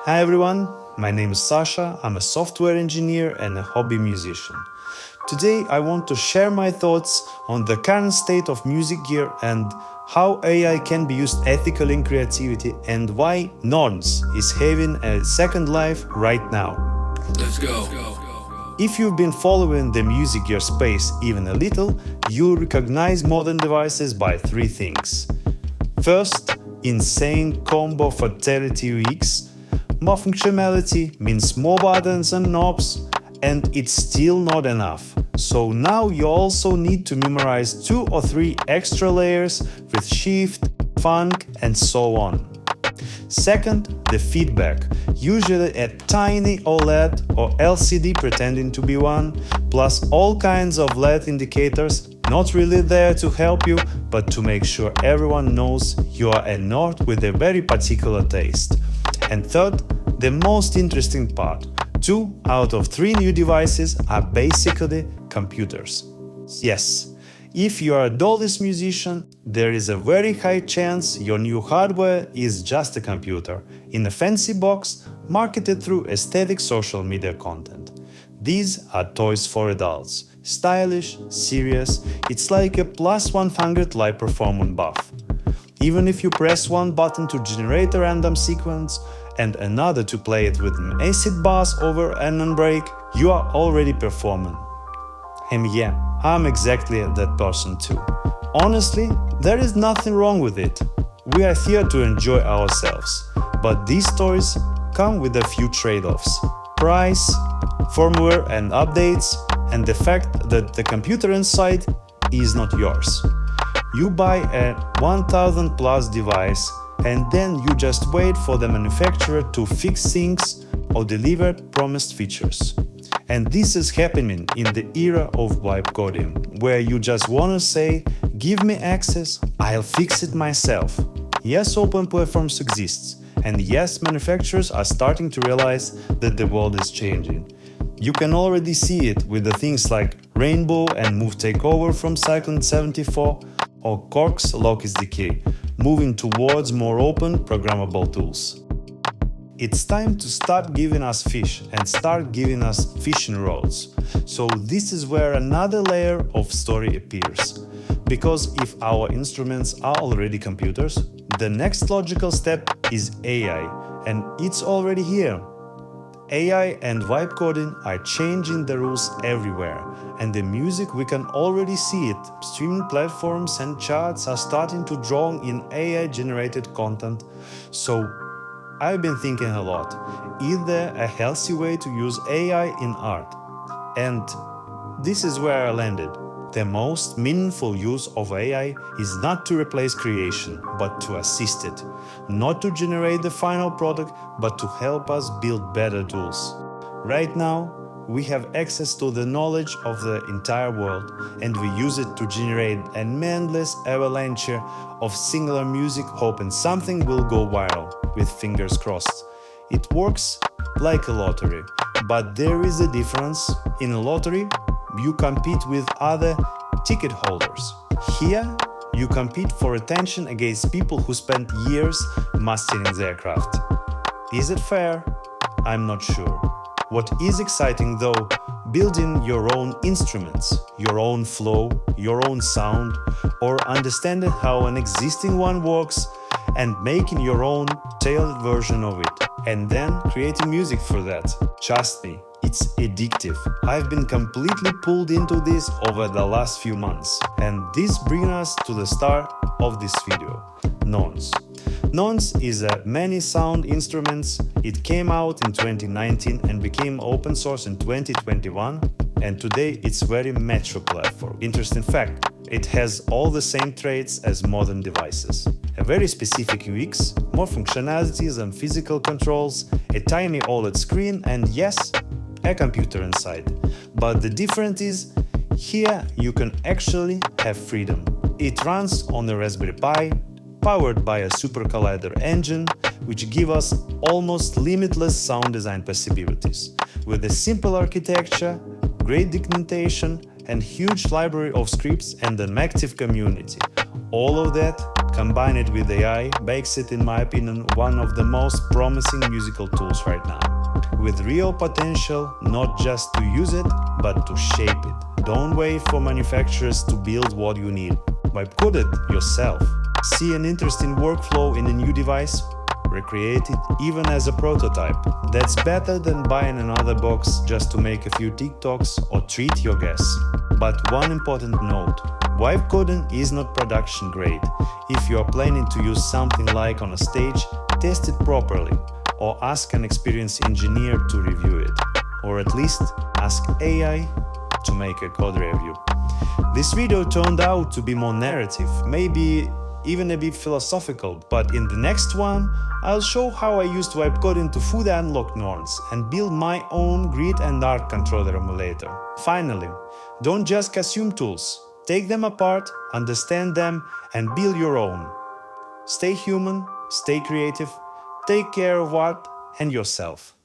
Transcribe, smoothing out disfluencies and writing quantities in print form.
Hi everyone, my name is Sasha, I'm a software engineer and a hobby musician. Today I want to share my thoughts on the current state of music gear and how AI can be used ethically in creativity and why norns is having a second life right now. Let's go. If you've been following the music gear space even a little, you'll recognize modern devices by three things. First, insane combo fatality UX. More functionality means more buttons and knobs, and it's still not enough. So now you also need to memorize 2 or 3 extra layers with shift, funk, and so on. Second, the feedback, usually a tiny OLED or LCD pretending to be one, plus all kinds of LED indicators not really there to help you, but to make sure everyone knows you are a nerd with a very particular taste. And third, the most interesting part, 2 out of 3 new devices are basically computers. Yes, if you are a Dolly's musician, there is a very high chance your new hardware is just a computer in a fancy box marketed through aesthetic social media content. These are toys for adults. Stylish, serious, it's like a plus 100 live performance buff. Even if you press one button to generate a random sequence and another to play it with an acid bass over an break, you are already performing. And yeah, I'm exactly that person too. Honestly, there is nothing wrong with it. We are here to enjoy ourselves. But these toys come with a few trade-offs. Price, firmware and updates, and the fact that the computer inside is not yours. You buy a 1000 plus device and then you just wait for the manufacturer to fix things or deliver promised features. And this is happening in the era of vibe coding, where you just wanna say, give me access, I'll fix it myself. Yes, open platforms exist, and yes, manufacturers are starting to realize that the world is changing. You can already see it with the things like Rainbow and Move Takeover from Cyclone 74 or Cork's Lock is Decay, moving towards more open, programmable tools. It's time to stop giving us fish and start giving us fishing rods. So this is where another layer of story appears. Because if our instruments are already computers, the next logical step is AI, and it's already here. AI and vibe coding are changing the rules everywhere, and the music we can already see it. Streaming platforms and charts are starting to draw in AI-generated content. So I've been thinking a lot. Is there a healthy way to use AI in art? And this is where I landed. The most meaningful use of AI is not to replace creation, but to assist it. Not to generate the final product, but to help us build better tools. Right now, we have access to the knowledge of the entire world, and we use it to generate an endless avalanche of singular music, hoping something will go viral, with fingers crossed. It works like a lottery, but there is a difference. In a lottery, you compete with other ticket holders. Here, you compete for attention against people who spent years mastering their craft. Is it fair? I'm not sure. What is exciting though, building your own instruments, your own flow, your own sound, or understanding how an existing one works and making your own tailored version of it, and then creating music for that. Trust me, it's addictive. I've been completely pulled into this over the last few months, and this brings us to the start of this video, norns. Norns is a many sound instruments. It came out in 2019 and became open source in 2021, and today it's very mature platform. Interesting fact, it has all the same traits as modern devices. A very specific UX, more functionalities and physical controls, a tiny OLED screen, and yes, a computer inside. But the difference is, here you can actually have freedom. It runs on a Raspberry Pi, powered by a Super Collider engine, which give us almost limitless sound design possibilities. With a simple architecture, great documentation, and huge library of scripts and an active community. All of that combine it with AI, makes it, in my opinion, one of the most promising musical tools right now. With real potential, not just to use it, but to shape it. Don't wait for manufacturers to build what you need. Vibe code it yourself. See an interesting workflow in a new device? Recreate it even as a prototype. That's better than buying another box just to make a few TikToks or treat your guests. But one important note, vibe coding is not production grade. If you are planning to use something like on a stage, test it properly, or ask an experienced engineer to review it, or at least ask AI to make a code review. This video turned out to be more narrative, maybe even a bit philosophical, but in the next one, I'll show how I used vibe coding to fully unlock norns and build my own grid and art controller emulator. Finally, don't just consume tools, take them apart, understand them, and build your own. Stay human, stay creative, take care of art and yourself.